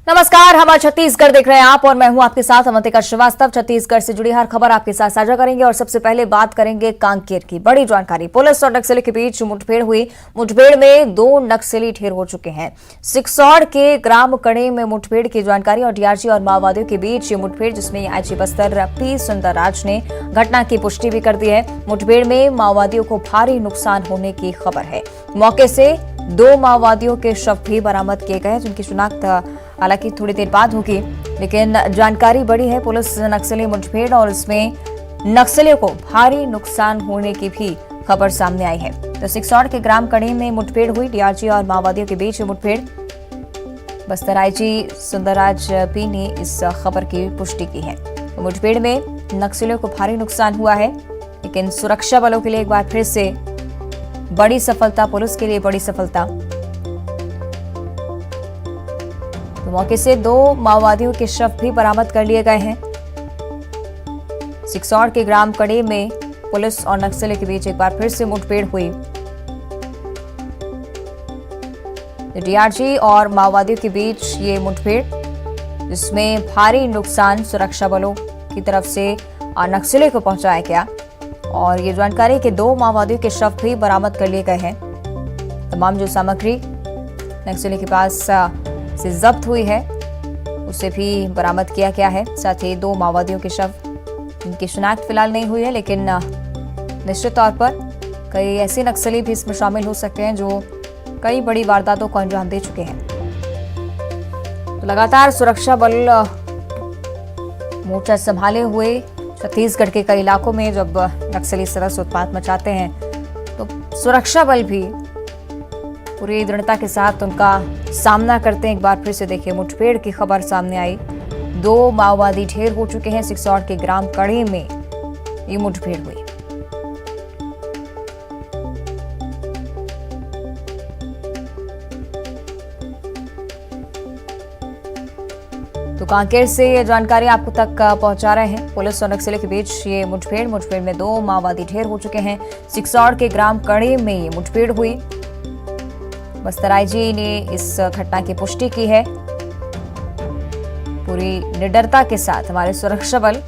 नमस्कार, हमारा छत्तीसगढ़ देख रहे हैं आप और मैं हूं आपके साथ अवंतिका श्रीवास्तव। छत्तीसगढ़ से जुड़ी हर खबर आपके साथ साझा करेंगे और सबसे पहले बात करेंगे कांकेर की। बड़ी जानकारी, पुलिस और नक्सली के बीच मुठभेड़ हुई। मुठभेड़ में 2 नक्सली ढेर हो चुके हैं। सिकसौड़ के ग्राम कड़े में मुठभेड़ की जानकारी और डीआरजी और माओवादियों के बीच ये मुठभेड़, जिसमें आईजी बस्तर पी सुंदरराज ने घटना की पुष्टि भी कर दी है। मुठभेड़ में माओवादियों को भारी नुकसान होने की खबर है। मौके से 2 माओवादियों के शव भी बरामद किए गए, जिनकी शिनाख्त हालांकि थोड़ी देर बाद होगी, लेकिन जानकारी बड़ी है। पुलिस नक्सली मुठभेड़ और इसमें नक्सलियों को भारी नुकसान होने की भी खबर सामने आई है। तो सिकसौड़ के ग्राम कड़ी में मुठभेड़ हुई। डीआरजी और माओवादियों के बीच मुठभेड़, बस्तर आईजी सुंदरराज पी ने इस खबर की पुष्टि की है। तो मुठभेड़ में नक्सलियों को भारी नुकसान हुआ है, लेकिन सुरक्षा बलों के लिए एक बार फिर से बड़ी सफलता, पुलिस के लिए बड़ी सफलता। तो मौके से 2 माओवादियों के शव भी बरामद कर लिए गए हैं। सिकसौड़ के ग्राम कड़े में पुलिस और नक्सली के बीच एक बार फिर से मुठभेड़ हुई। डीआरजी और माओवादियों के बीच ये मुठभेड़, जिसमें भारी नुकसान सुरक्षा बलों की तरफ से नक्सली को पहुंचाया गया और ये जानकारी कि 2 माओवादियों के शव भी बरामद कर लिए गए हैं। तमाम जो सामग्री नक्सली के पास से जब्त हुई है उसे भी बरामद किया गया है। साथ ही 2 माओवादियों के शव, जिनकी शिनाख्त फिलहाल नहीं हुई है, लेकिन निश्चित तौर पर कई ऐसे नक्सली भी इसमें शामिल हो सकते हैं जो कई बड़ी वारदातों को अंजाम दे चुके हैं। तो लगातार सुरक्षा बल मोर्चा संभाले हुए छत्तीसगढ़ के कई इलाकों में जब नक्सली सदस्य उत्पात मचाते हैं तो सुरक्षा बल भी पूरी दृढ़ता के साथ उनका सामना करते हैं। एक बार फिर से देखिए, मुठभेड़ की खबर सामने आई। 2 माओवादी ढेर हो चुके हैं। सिकसौड़ के ग्राम कड़ी में ये मुठभेड़ हुई। तो कांकेर से ये जानकारी आपको तक पहुंचा रहे हैं। पुलिस और नक्सली के बीच ये मुठभेड़ में 2 माओवादी ढेर हो चुके हैं। सिकसौड़ के ग्राम कड़ी में ये मुठभेड़ हुई। बस्तर आईजी ने इस घटना की पुष्टि की है। पूरी निडरता के साथ हमारे सुरक्षा बल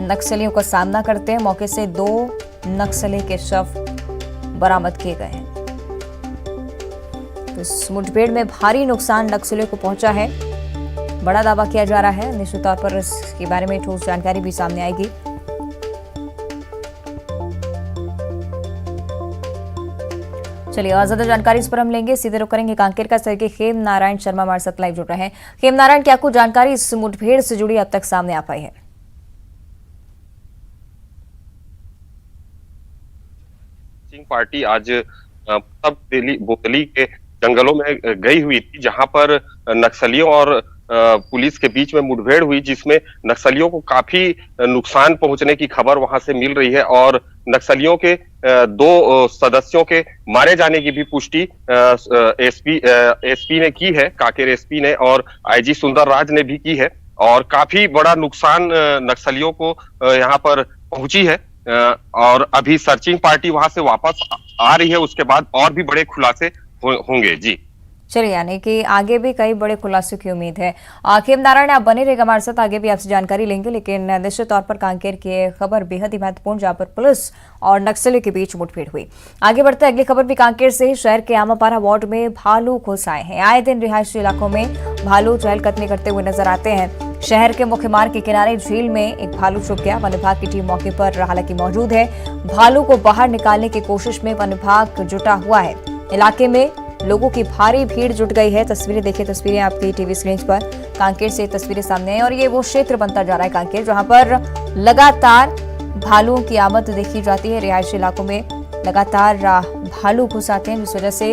नक्सलियों का सामना करते हैं। मौके से 2 नक्सली के शव बरामद किए गए हैं। तो इस मुठभेड़ में भारी नुकसान नक्सलियों को पहुंचा है, बड़ा दावा किया जा रहा है। निश्चित तौर पर इसके बारे में ठोस जानकारी भी सामने आएगी। चलिए, और ज्यादा जानकारी इस पर हम लेंगे। सीधे रुख करेंगे कांकेर का सहयोगी खेम नारायण शर्मा हमारे साथ लाइव जुड़ रहे हैं। खेम नारायण, क्या कुछ जानकारी इस मुठभेड़ से जुड़ी अब तक सामने आ पाई है? पार्टी आज तब बोतली के जंगलों में गई हुई थी, जहां पर नक्सलियों और पुलिस के बीच में मुठभेड़ हुई, जिसमें नक्सलियों को काफी नुकसान पहुंचने की खबर वहां से मिल रही है और नक्सलियों के 2 सदस्यों के मारे जाने की भी पुष्टि एसपी ने की है, कांकेर एसपी ने, और आईजी सुंदरराज ने भी की है। और काफी बड़ा नुकसान नक्सलियों को यहाँ पर पहुंची है और अभी सर्चिंग पार्टी वहां से वापस आ रही है। उसके बाद और भी बड़े खुलासे होंगे। जी चलिए, यानी कि आगे भी कई बड़े खुलासों की उम्मीद है। खेम नारायण, आप बने रहेगा हमारे साथ, आगे भी आपसे जानकारी लेंगे। लेकिन निश्चित तौर पर कांकेर की खबर बेहद ही महत्वपूर्ण, जहां पर पुलिस और नक्सली के बीच मुठभेड़ हुई। आगे बढ़ते अगली खबर भी कांकेर से। शहर के आमापारा वार्ड में भालू घुस आए हैं। आए दिन रिहायशी इलाकों में भालू चहलकदमी करते हुए नजर आते हैं। शहर के मुख्य मार्ग के किनारे झील में एक भालू छुप गया। वन विभाग की टीम मौके पर हालांकि मौजूद है। भालू को बाहर निकालने की कोशिश में वन विभाग जुटा हुआ है। इलाके में लोगों की भारी भीड़ जुट गई है। तस्वीरें देखिए, तस्वीरें आपकी टीवी स्क्रीन पर। कांकेर से तस्वीरें सामने हैं और ये वो क्षेत्र बनता जा रहा है कांकेर, जहां पर लगातार भालुओं की आमद देखी जाती है। रिहायशी इलाकों में लगातार भालू घुस आते हैं, जिस वजह से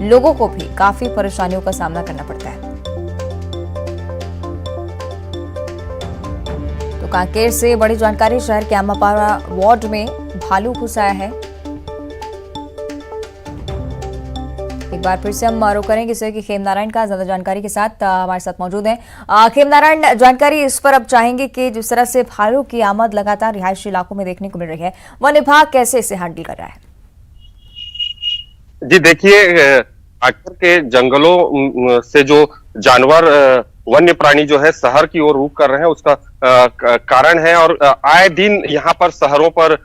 लोगों को भी काफी परेशानियों का सामना करना पड़ता है। तो कांकेर से बड़ी जानकारी, शहर के आमापारा वार्ड में भालू घुस आया है। एक बार फिर से हम रुख करेंगे कि खेम नारायण का ज्यादा जानकारी के साथ हमारे साथ मौजूद हैं। खेम नारायण, जानकारी इस पर अब चाहेंगे कि जिस तरह से भालू की आमद लगातार रिहायशी इलाकों में देखने को मिल रही है, वन विभाग कैसे इसे हैंडल कर रहा है? जी देखिए, कांकेर के जंगलों से जो जानवर वन्य प्राणी जो है शहर की ओर रुख कर रहे हैं उसका कारण है। और आए दिन यहाँ पर शहरों पर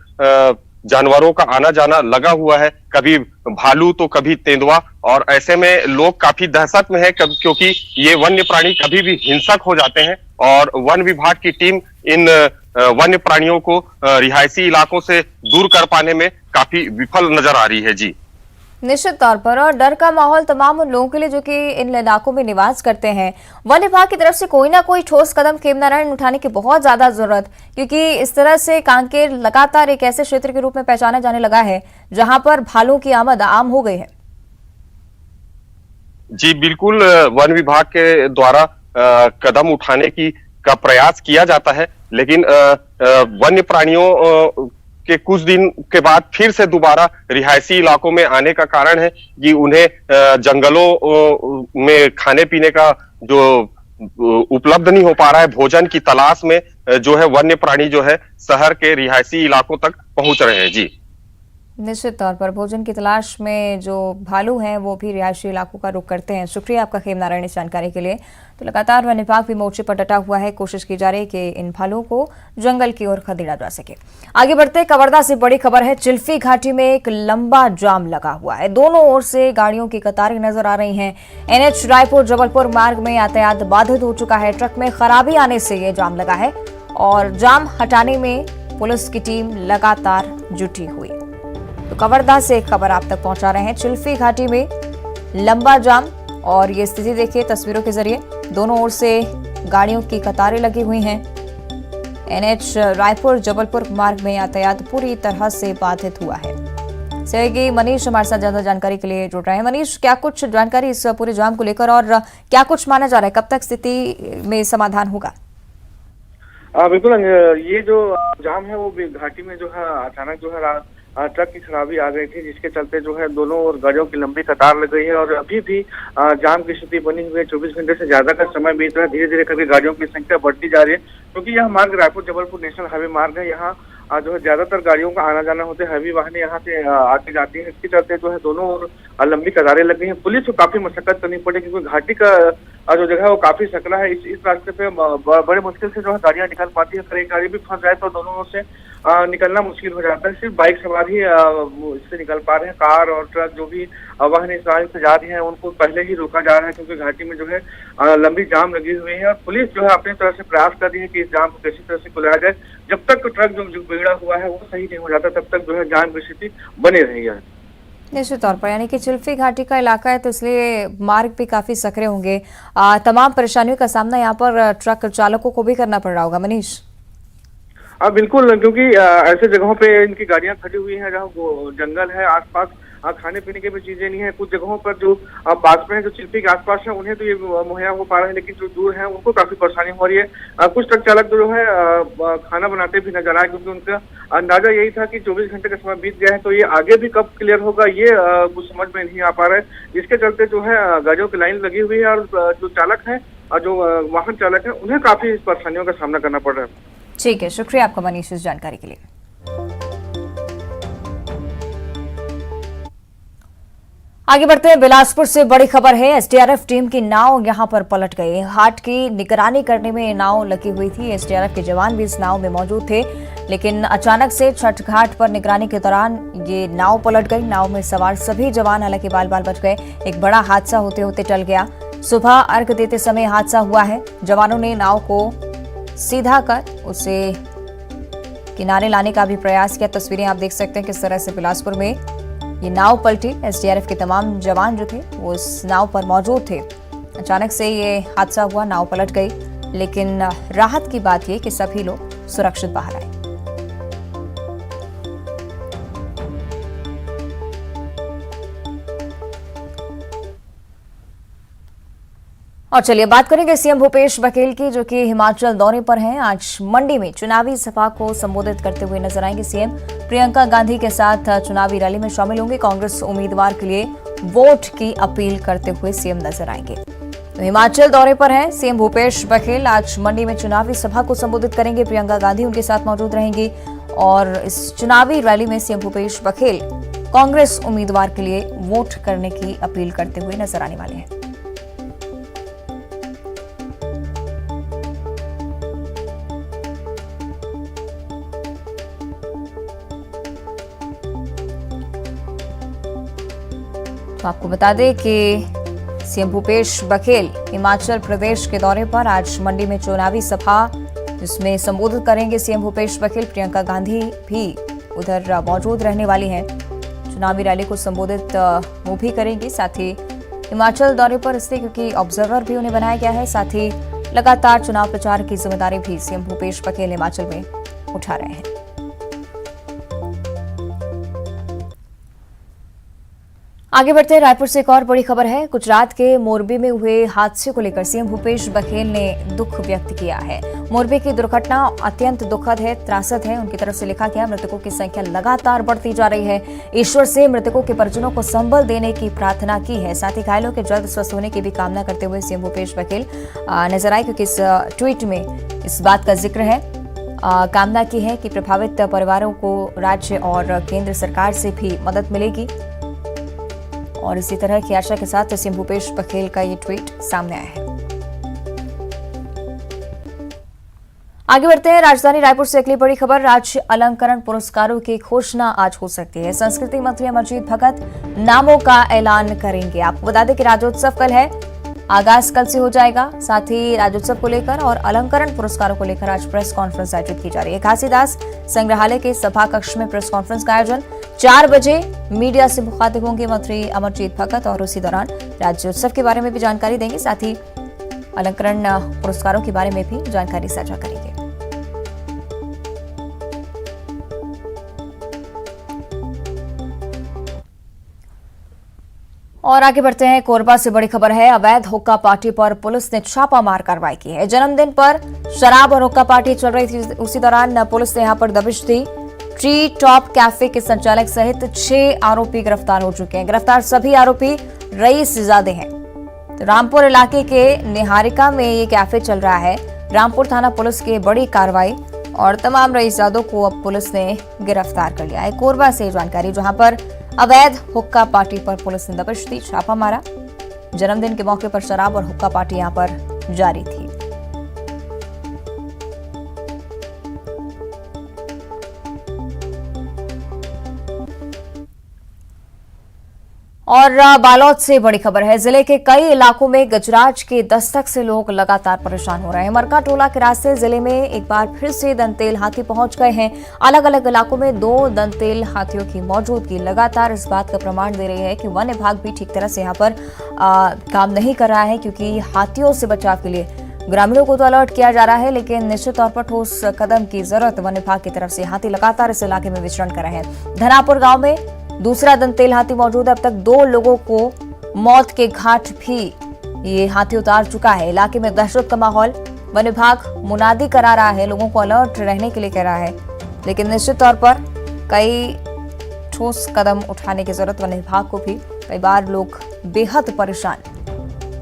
जानवरों का आना जाना लगा हुआ है, कभी भालू तो कभी तेंदुआ, और ऐसे में लोग काफी दहशत में है क्योंकि ये वन्य प्राणी कभी भी हिंसक हो जाते हैं और वन विभाग की टीम इन वन्य प्राणियों को रिहायशी इलाकों से दूर कर पाने में काफी विफल नजर आ रही है। जी निश्चित तौर पर, और डर का माहौल तमाम उन लोगों के लिए जो कि इन इलाकों में निवास करते हैं। वन विभाग की तरफ से कोई ना कोई ठोस कदम खेमनारायण उठाने की बहुत ज्यादा जरूरत, क्योंकि इस तरह से कांकेर लगातार एक ऐसे क्षेत्र के रूप में पहचाना जाने लगा है जहां पर भालू की आमद आम हो गई है। जी बिल्कुल, वन विभाग के द्वारा कदम उठाने का प्रयास किया जाता है, लेकिन वन्य प्राणियों के कुछ दिन के बाद फिर से दोबारा रिहायशी इलाकों में आने का कारण है कि उन्हें जंगलों में खाने पीने का जो उपलब्ध नहीं हो पा रहा है, भोजन की तलाश में जो है वन्य प्राणी जो है शहर के रिहायशी इलाकों तक पहुंच रहे हैं। जी निश्चित तौर पर भोजन की तलाश में जो भालू हैं वो भी रिहायशी इलाकों का रुख करते हैं। शुक्रिया आपका खेमनारायण इस जानकारी के लिए। तो लगातार वन विभाग भी मोर्चे पर डटा हुआ है, कोशिश की जा रही है कि इन भालुओं को जंगल की ओर खदेड़ा जा सके। आगे बढ़ते कवर्धा से बड़ी खबर है। चिल्फी घाटी में एक लंबा जाम लगा हुआ है, दोनों ओर से गाड़ियों की कतारें नजर आ रही हैं। NH रायपुर जबलपुर मार्ग में यातायात बाधित हो चुका है, ट्रक में खराबी आने से ये जाम लगा है और जाम हटाने में पुलिस की टीम लगातार जुटी हुई। तो कवर्धा से एक खबर आप तक पहुंचा रहे हैं। चिल्फी घाटी में लंबा जाम, और ये स्थिति देखिए तस्वीरों के जरिए, दोनों ओर से गाड़ियों की कतारें लगी हुई हैं। NH रायपुर जबलपुर मार्ग में यातायात पूरी तरह से बाधित हुआ है। सहयोगी मनीष हमारे साथ ज्यादा जानकारी के लिए जुड़ रहे हैं। मनीष, क्या कुछ जानकारी इस पूरे जाम को लेकर, और क्या कुछ माना जा रहा है, कब तक स्थिति में समाधान होगा? बिल्कुल, ये जो जाम है वो घाटी में जो है अचानक जो है ट्रक की खराबी आ गई थी, जिसके चलते जो है दोनों ओर गाड़ियों की लंबी कतार लग गई है और अभी भी जाम की स्थिति बनी हुई है। 24 घंटे से ज्यादा का समय बीत रहा है, धीरे धीरे करके गाड़ियों की संख्या बढ़ती जा रही है, क्योंकि यह मार्ग रायपुर जबलपुर नेशनल हाईवे मार्ग है। यहाँ जो है ज्यादातर गाड़ियों का आना जाना होता है, हैवी वाहने यहाँ से आती जाती है। इसके चलते जो है दोनों ओर लंबी कतारें लग गई हैं। पुलिस को काफी मशक्कत करनी पड़ी, क्योंकि घाटी का जो जगह है वो काफी सकरा है। इस रास्ते पे बड़े मुश्किल से जो है गाड़ियां निकल पाती है। अगर एक गाड़ी भी फंस जाए तो दोनों ओर से निकलना मुश्किल हो जाता है। सिर्फ बाइक सवार ही इससे निकल पा रहे हैं। कार और ट्रक जो भी वाहन इस रास्ते से जा रही हैं उनको पहले ही रोका जा रहा है, क्योंकि घाटी में जो है लंबी जाम लगी हुई है। और पुलिस जो है अपनी तरह से प्रयास कर रही है कि इस जाम को किसी तरह से खुलाया जाए। जब तक ट्रक जो बिगड़ा हुआ है वो सही नहीं हो जाता, तब तक जो है जाम की स्थिति बनी रहेगी। निश्चित तौर पर, यानी कि चिल्फी घाटी का इलाका है तो इसलिए मार्ग भी काफी सकरे होंगे। तमाम परेशानियों का सामना यहाँ पर ट्रक चालकों को भी करना पड़ रहा होगा। मनीष, बिल्कुल, क्योंकि ऐसे जगहों पे इनकी गाड़ियां खड़ी हुई हैं जहाँ जंगल है आसपास, खाने पीने की भी चीजें नहीं है। कुछ जगहों पर जो पास में है, जो चिल्फी के आसपास है, उन्हें तो ये मुहैया हो पा रहे हैं, लेकिन जो दूर है उनको काफी परेशानी हो रही है। कुछ ट्रक चालक जो है खाना बनाते भी नजर आए, क्योंकि उनका अंदाजा यही था कि 24 घंटे का समय बीत गया है, तो ये आगे भी कब क्लियर होगा ये कुछ समझ में नहीं आ पा रहा है। जिसके चलते जो है गाड़ियों की लाइन लगी हुई है और जो चालक है और जो वाहन चालक है उन्हें काफी परेशानियों का सामना करना पड़ रहा है। ठीक है, शुक्रिया आपका मनीष इस जानकारी के लिए। आगे बढ़ते हैं, बिलासपुर से बड़ी खबर है। एसडीआरएफ टीम की नाव यहां पर पलट गई। घाट की निगरानी करने में नाव लगी हुई थी। एसडीआरएफ के जवान भी इस नाव में मौजूद थे, लेकिन अचानक से छठ घाट पर निगरानी के दौरान ये नाव पलट गई। नाव में सवार सभी जवान हालांकि बाल बाल बच गए। एक बड़ा हादसा होते होते टल गया। सुबह अर्घ देते समय हादसा हुआ है। जवानों ने नाव को सीधा कर उसे किनारे लाने का भी प्रयास किया। तस्वीरें आप देख सकते हैं किस तरह से बिलासपुर में ये नाव पलटी। एसडीआरएफ के तमाम जवान जो थे वो इस नाव पर मौजूद थे। अचानक से ये हादसा हुआ, नाव पलट गई, लेकिन राहत की बात ये कि सभी लोग सुरक्षित बाहर आए। और चलिए बात करेंगे सीएम भूपेश बघेल की, जो कि हिमाचल दौरे पर हैं। आज मंडी में चुनावी सभा को संबोधित करते हुए नजर आएंगे सीएम। प्रियंका गांधी के साथ चुनावी रैली में शामिल होंगे। कांग्रेस उम्मीदवार के लिए वोट की अपील करते हुए सीएम नजर आएंगे। तो हिमाचल दौरे पर हैं सीएम भूपेश बघेल। आज मंडी में चुनावी सभा को संबोधित करेंगे। प्रियंका गांधी उनके साथ मौजूद रहेंगी और इस चुनावी रैली में सीएम भूपेश बघेल कांग्रेस उम्मीदवार के लिए वोट करने की अपील करते हुए नजर आने वाले हैं। तो आपको बता दें कि सीएम भूपेश बघेल हिमाचल प्रदेश के दौरे पर आज मंडी में चुनावी सभा जिसमें संबोधित करेंगे सीएम भूपेश बघेल। प्रियंका गांधी भी उधर मौजूद रहने वाली हैं। चुनावी रैली को संबोधित वो भी करेंगी। साथ ही हिमाचल दौरे पर इसलिए क्योंकि ऑब्जर्वर भी उन्हें बनाया गया है। साथ ही लगातार चुनाव प्रचार की जिम्मेदारी भी सीएम भूपेश बघेल हिमाचल में उठा रहे हैं। आगे बढ़ते हैं, रायपुर से एक और बड़ी खबर है। गुजरात के मोरबी में हुए हादसे को लेकर सीएम भूपेश बघेल ने दुख व्यक्त किया है। मोरबी की दुर्घटना अत्यंत दुखद है, त्रासद है। उनकी तरफ से लिखा गया, मृतकों की संख्या लगातार बढ़ती जा रही है। ईश्वर से मृतकों के परिजनों को संबल देने की प्रार्थना की है। साथ ही घायलों के जल्द स्वस्थ होने की भी कामना करते हुए सीएम भूपेश बघेल नजर आए, क्योंकि इस ट्वीट में इस बात का जिक्र है। कामना की है कि प्रभावित परिवारों को राज्य और केंद्र सरकार से भी मदद मिलेगी। और इसी तरह की आशा के साथ सीएम भूपेश बघेल का ये ट्वीट सामने आया है। आगे बढ़ते हैं, राजधानी रायपुर से अगली बड़ी खबर। राज्य अलंकरण पुरस्कारों की घोषणा आज हो सकती है। संस्कृति मंत्री अमरजीत भगत नामों का ऐलान करेंगे। आपको बता दें कि राज्योत्सव कल है, आगाज कल से हो जाएगा। साथ ही राज्योत्सव को लेकर और अलंकरण पुरस्कारों को लेकर आज प्रेस कॉन्फ्रेंस आयोजित की जा रही है। घासीदास संग्रहालय के सभा कक्ष में प्रेस कॉन्फ्रेंस का आयोजन 4 बजे मीडिया से मुखातिब होंगे मंत्री अमरजीत भगत और उसी दौरान राज्योत्सव के बारे में भी जानकारी देंगे। साथ ही अलंकरण पुरस्कारों के बारे में भी जानकारी साझा करेंगे। और आगे बढ़ते हैं, कोरबा से बड़ी खबर है। अवैध हुक्का पार्टी पर पुलिस ने छापामार कार्रवाई की है। जन्मदिन पर शराब और हुक्का पार्टी चल रही थी, उसी दौरान पुलिस ने यहां पर दबिश दी। ट्री टॉप कैफे के संचालक सहित 6 आरोपी गिरफ्तार हो चुके हैं। गिरफ्तार सभी आरोपी रईसजादे हैं। तो रामपुर इलाके के निहारिका में ये कैफे चल रहा है। रामपुर थाना पुलिस की बड़ी कार्रवाई और तमाम रईसजादों को अब पुलिस ने गिरफ्तार कर लिया है। कोरबा से जानकारी, जहां पर अवैध हुक्का पार्टी पर पुलिस ने दबिश दी, छापा मारा। जन्मदिन के मौके पर शराब और हुक्का पार्टी यहां पर जारी थी। और बालोद से बड़ी खबर है। जिले के कई इलाकों में गजराज के दस्तक से लोग लगातार परेशान हो रहे हैं। मरका टोला के रास्ते जिले में एक बार फिर से दंतेल हाथी पहुंच गए हैं। अलग अलग इलाकों में 2 दंतेल हाथियों की मौजूदगी लगातार इस बात का प्रमाण दे रही है कि वन विभाग भी ठीक तरह से यहाँ पर काम नहीं कर रहा है, क्योंकि हाथियों से बचाव के लिए ग्रामीणों को तो अलर्ट किया जा रहा है, लेकिन निश्चित तौर पर ठोस कदम की जरूरत वन विभाग की तरफ से। हाथी लगातार इस इलाके में विचरण कर रहे हैं। धनापुर गांव में दूसरा दंतेल हाथी मौजूद है। अब तक 2 लोगों को मौत के घाट भी ये हाथी उतार चुका है। इलाके में दहशत का माहौल। वन विभाग मुनादी करा रहा है, लोगों को अलर्ट रहने के लिए कह रहा है, लेकिन निश्चित तौर पर कई ठोस कदम उठाने की जरूरत वन विभाग को भी। कई बार लोग बेहद परेशान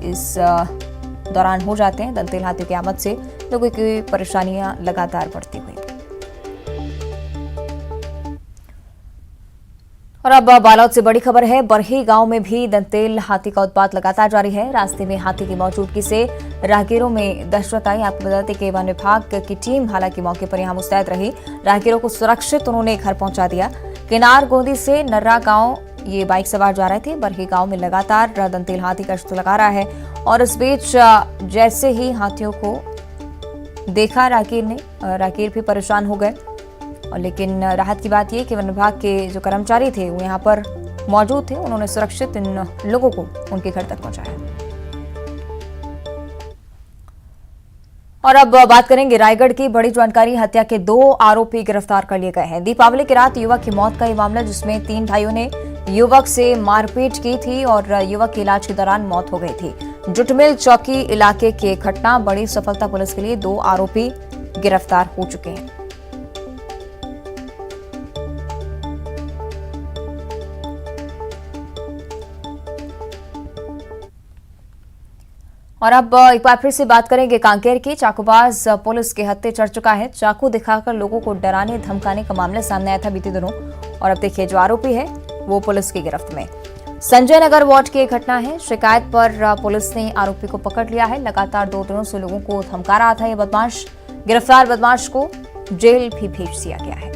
इस दौरान हो जाते हैं। दंतेल हाथियों की आमद से लोगों की परेशानियां लगातार बढ़ती हुई। और अब बालोद से बड़ी खबर है। बरही गांव में भी दंतेल हाथी का उत्पात लगातार जारी है। रास्ते में हाथी की मौजूदगी से राहगीरों में दहशत आई। आपको बताते कि वन विभाग की टीम हालांकि मौके पर यहां मुस्तैद रही। राहगीरों को सुरक्षित उन्होंने घर पहुंचा दिया। किनार गोंदी से नर्रा गांव ये बाइक सवार जा रहे थे। बरही गांव में लगातार दंतेल हाथी गश्त लगा रहा है और इस बीच जैसे ही हाथियों को देखा राहगीर भी परेशान हो गए। और लेकिन राहत की बात यह कि वन विभाग के जो कर्मचारी थे वो यहाँ पर मौजूद थे। उन्होंने सुरक्षित इन लोगों को उनके घर तक पहुंचाया। और अब बात करेंगे रायगढ़ की बड़ी जानकारी। हत्या के 2 आरोपी गिरफ्तार कर लिए गए हैं। दीपावली की रात युवक की मौत का ये मामला, जिसमें 3 भाइयों ने युवक से मारपीट की थी और युवक के इलाज के दौरान मौत हो गई थी। जुटमिल चौकी इलाके की घटना, बड़ी सफलता पुलिस के लिए। 2 आरोपी गिरफ्तार हो चुके हैं। और अब एक बार फिर से बात करेंगे कांकेर की। चाकूबाज पुलिस के हत्थे चढ़ चुका है। चाकू दिखाकर लोगों को डराने धमकाने का मामला सामने आया था बीते दिनों, और अब देखिए जो आरोपी है वो पुलिस की गिरफ्त में। संजय नगर वार्ड की एक घटना है। शिकायत पर पुलिस ने आरोपी को पकड़ लिया है। लगातार 2 दिनों से लोगों को धमका रहा था ये बदमाश। गिरफ्तार बदमाश को जेल भी भेज दिया गया है।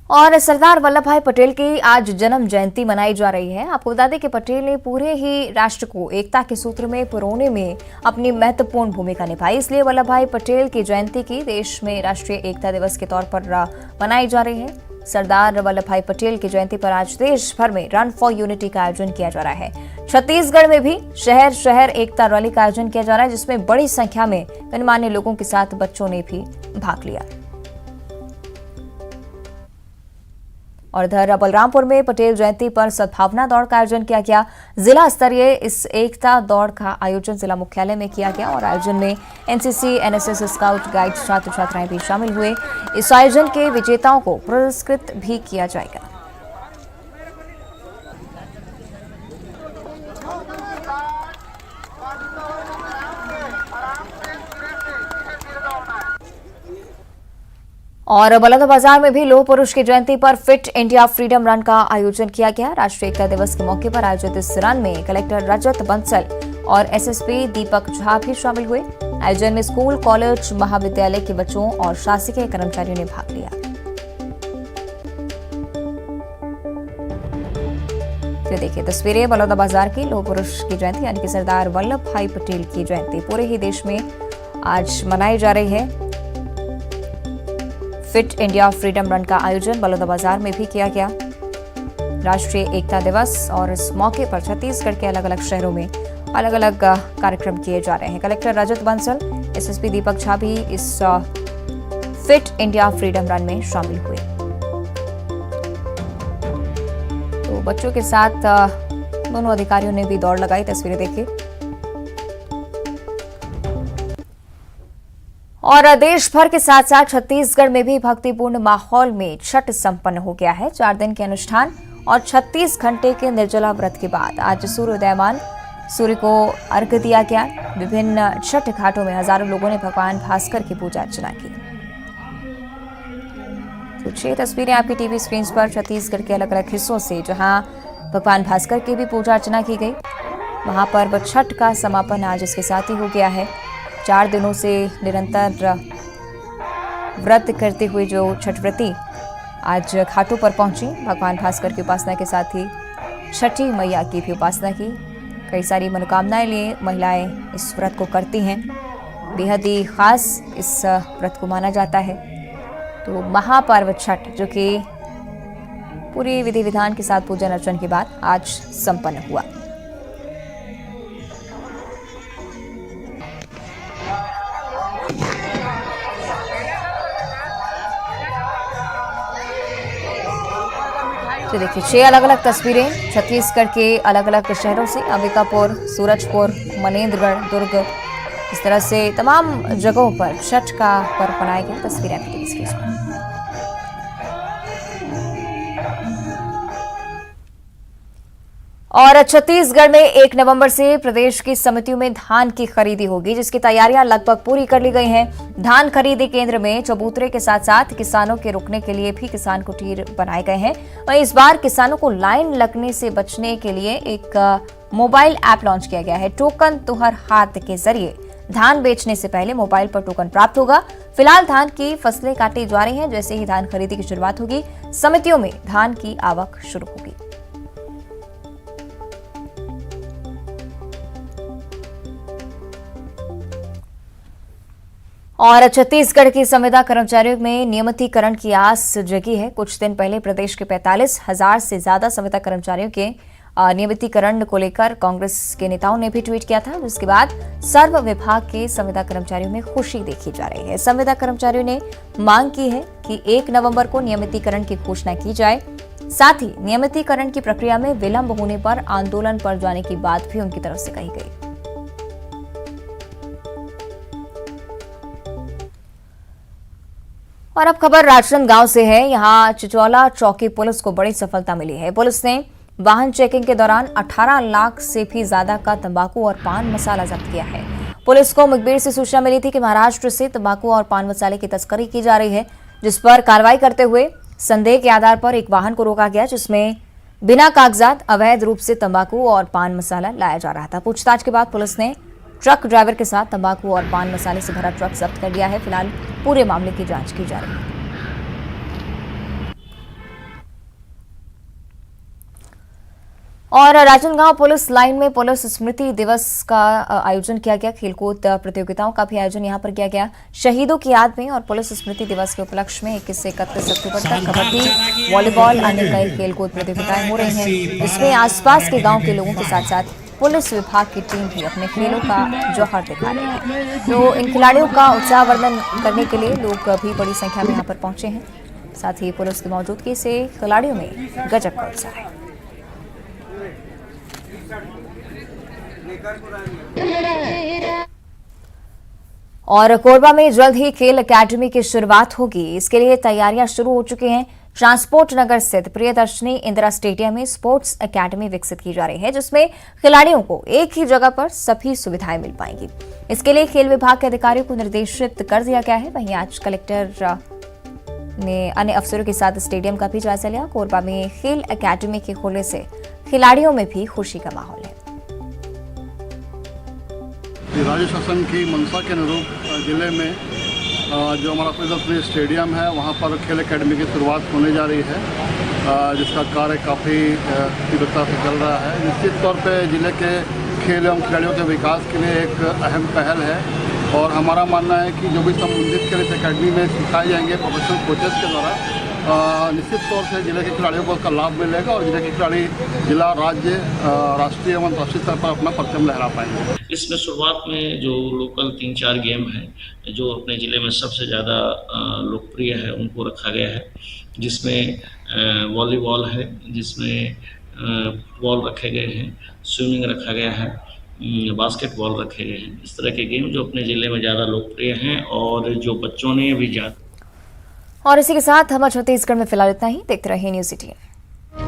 और सरदार वल्लभ भाई पटेल की आज जन्म जयंती मनाई जा रही है। आपको बता दें कि पटेल ने पूरे ही राष्ट्र को एकता के सूत्र में पिरोने में अपनी महत्वपूर्ण भूमिका निभाई, इसलिए वल्लभ भाई पटेल की जयंती की देश में राष्ट्रीय एकता दिवस के तौर पर मनाई जा रही है। सरदार वल्लभ भाई पटेल की जयंती पर आज देश भर में रन फॉर यूनिटी का आयोजन किया जा रहा है। छत्तीसगढ़ में भी शहर शहर एकता रैली का आयोजन किया जा रहा है, जिसमें बड़ी संख्या में गणमान्य लोगों के साथ बच्चों ने भी भाग लिया। और इधर बलरामपुर में पटेल जयंती पर सद्भावना दौड़ का आयोजन किया गया। जिला स्तरीय इस एकता दौड़ का आयोजन जिला मुख्यालय में किया गया और आयोजन में एनसीसी, एनएसएस, स्काउट गाइड छात्र छात्राएं भी शामिल हुए। इस आयोजन के विजेताओं को पुरस्कृत भी किया जाएगा। और बलौदाबाजार में भी लौह पुरुष की जयंती पर फिट इंडिया फ्रीडम रन का आयोजन किया गया। राष्ट्रीय एकता दिवस के मौके पर आयोजित इस रन में कलेक्टर रजत बंसल और एसएसपी दीपक झा भी शामिल हुए। आयोजन में स्कूल, कॉलेज, महाविद्यालय के बच्चों और शासकीय कर्मचारियों ने भाग लिया। तो देखिए तस्वीरें बलौदाबाजार की लौह पुरुष की जयंती यानी कि सरदार वल्लभ भाई पटेल की जयंती पूरे ही देश में आज मनाई जा रही है। फिट इंडिया फ्रीडम रन का आयोजन बलौदाबाजार में भी किया गया। राष्ट्रीय एकता दिवस और इस मौके पर छत्तीसगढ़ के अलग अलग शहरों में अलग अलग कार्यक्रम किए जा रहे हैं। कलेक्टर रजत बंसल, एसएसपी दीपक झा भी इस फिट इंडिया फ्रीडम रन में शामिल हुए। तो बच्चों के साथ दोनों अधिकारियों ने भी दौड़ लगाई। तस्वीरें देखिए। और देश भर के साथ साथ छत्तीसगढ़ में भी भक्तिपूर्ण माहौल में छठ संपन्न हो गया है। 4 दिन के अनुष्ठान और 36 घंटे के निर्जला व्रत के बाद आज सूर्योदयमान सूर्य को अर्घ्य दिया गया। विभिन्न छठ घाटों में हजारों लोगों ने भगवान भास्कर की पूजा अर्चना की। कुछ ये तस्वीरें आपकी टीवी स्क्रीन पर छत्तीसगढ़ के अलग अलग हिस्सों से, जहां भगवान भास्कर की भी पूजा अर्चना की गई। महापर्व छठ का समापन आज इसके साथ ही हो गया है। 4 दिनों से निरंतर व्रत करते हुए जो छठव्रती आज घाटों पर पहुंची, भगवान भास्कर की उपासना के साथ ही छठी मैया की भी उपासना की। कई सारी मनोकामनाएं लिए महिलाएं इस व्रत को करती हैं। बेहद ही खास इस व्रत को माना जाता है। तो महापर्व छठ जो कि पूरी विधि विधान के साथ पूजन अर्चन के बाद आज संपन्न हुआ। तो देखिए 6 अलग अलग तस्वीरें छत्तीसगढ़ के अलग अलग शहरों से, अंबिकापुर, सूरजपुर, मनेन्द्रगढ़, दुर्ग, इस तरह से तमाम जगहों पर छठ का पर्व मनाया गया। तस्वीरें आपकी स्क्रीन पर। और छत्तीसगढ़ में 1 नवंबर से प्रदेश की समितियों में धान की खरीदी होगी, जिसकी तैयारियां लगभग पूरी कर ली गई हैं। धान खरीदी केंद्र में चबूतरे के साथ साथ किसानों के रुकने के लिए भी किसान कुटीर बनाए गए हैं। वहीं इस बार किसानों को लाइन लगने से बचने के लिए एक मोबाइल ऐप लॉन्च किया गया है। टोकन तुहर हाथ के जरिए धान बेचने से पहले मोबाइल पर टोकन प्राप्त होगा। फिलहाल धान की फसलें काटी जा रही हैं। जैसे ही धान खरीदी की शुरुआत होगी, समितियों में धान की आवक शुरू होगी। और छत्तीसगढ़ की संविदा कर्मचारियों में नियमितीकरण की आस जगी है। कुछ दिन पहले प्रदेश के 45,000 से ज्यादा संविदा कर्मचारियों के नियमितीकरण को लेकर कांग्रेस के नेताओं ने भी ट्वीट किया था, जिसके बाद सर्व विभाग के संविदा कर्मचारियों में खुशी देखी जा रही है। संविदा कर्मचारियों ने मांग की है कि 1 नवंबर को नियमितीकरण की घोषणा की जाए। साथ ही नियमितीकरण की प्रक्रिया में विलंब होने पर आंदोलन पर जाने की बात भी उनकी तरफ से कही गई। और अब खबर राजनांदगांव से है। यहां चिचौला चौकी पुलिस को बड़ी सफलता मिली है। पुलिस ने वाहन चेकिंग के दौरान 18 लाख से भी ज्यादा का तंबाकू और पान मसाला जब्त किया है। पुलिस को मुखबिर से सूचना मिली थी कि महाराष्ट्र से तंबाकू और पान मसाले की तस्करी की जा रही है, जिस पर कार्रवाई करते हुए संदेह के आधार पर एक वाहन को रोका गया, जिसमें बिना कागजात अवैध रूप से तंबाकू और पान मसाला लाया जा रहा था। पूछताछ के बाद पुलिस ने ट्रक ड्राइवर के साथ तंबाकू और पान मसाले से भरा ट्रक जब्त कर लिया है। फिलहाल पूरे मामले की जांच की जा रही है। और राजनांदगांव पुलिस लाइन में पुलिस स्मृति दिवस का आयोजन किया गया। खेलकूद प्रतियोगिताओं का भी आयोजन यहां पर किया गया शहीदों की याद में। और पुलिस स्मृति दिवस के उपलक्ष्य में 21 से 31 अक्टूबर तक कबड्डी, वॉलीबॉल, अन्य कई खेलकूद प्रतियोगिताएं हो रही हैं, जिसमें आसपास के गांव के लोगों के साथ साथ पुलिस विभाग की टीम भी अपने खेलों का जौहर दिखा रही है। तो इन खिलाड़ियों का उत्साहवर्धन करने के लिए लोग भी बड़ी संख्या में यहाँ पर पहुंचे हैं। साथ ही पुलिस की मौजूदगी से खिलाड़ियों में गजब का उत्साह है। और कोरबा में जल्द ही खेल एकेडमी की शुरुआत होगी। इसके लिए तैयारियां शुरू हो चुकी हैं। ट्रांसपोर्ट नगर स्थित प्रियदर्शनी इंदिरा स्टेडियम में स्पोर्ट्स एकेडमी विकसित की जा रही है, जिसमें खिलाड़ियों को एक ही जगह पर सभी सुविधाएं मिल पाएंगी। इसके लिए खेल विभाग के अधिकारियों को निर्देशित कर दिया गया है। वहीं आज कलेक्टर ने अन्य अफसरों के साथ स्टेडियम का भी जायजा लिया। कोरबा में खेल एकेडमी के खुलने से खिलाड़ियों में भी खुशी का माहौल है। राज्य शासन की मंशा के अनुरूप जिले में जो हमारा प्रियदर्शनी स्टेडियम है वहाँ पर खेल एकेडमी की शुरुआत होने जा रही है, जिसका कार्य काफ़ी तीव्रता से चल रहा है। निश्चित तौर पे जिले के खेल एवं खिलाड़ियों के विकास के लिए एक अहम पहल है और हमारा मानना है कि जो भी संबंधित खेल इस एकेडमी में सिखाए जाएंगे प्रोफेशनल कोचेस के द्वारा, निश्चित तौर से जिले के खिलाड़ियों को उसका लाभ मिलेगा और जिले के खिलाड़ी जिला, राज्य, राष्ट्रीय एवं अंतर्राष्ट्रीय स्तर पर अपना परचम लहरा पाएंगे। इसमें शुरुआत में जो लोकल 3-4 गेम हैं जो अपने ज़िले में सबसे ज़्यादा लोकप्रिय है उनको रखा गया है, जिसमें वॉलीबॉल है, जिसमें फुटबॉल रखे गए हैं, स्विमिंग रखा गया है, बास्केटबॉल रखे गए हैं। इस तरह के गेम जो अपने ज़िले में ज़्यादा लोकप्रिय हैं और जो बच्चों ने भी ज़्यादा। और इसी के साथ हम छत्तीसगढ़ में फिलहाल इतना ही। देखते रहिए न्यूज़ 18।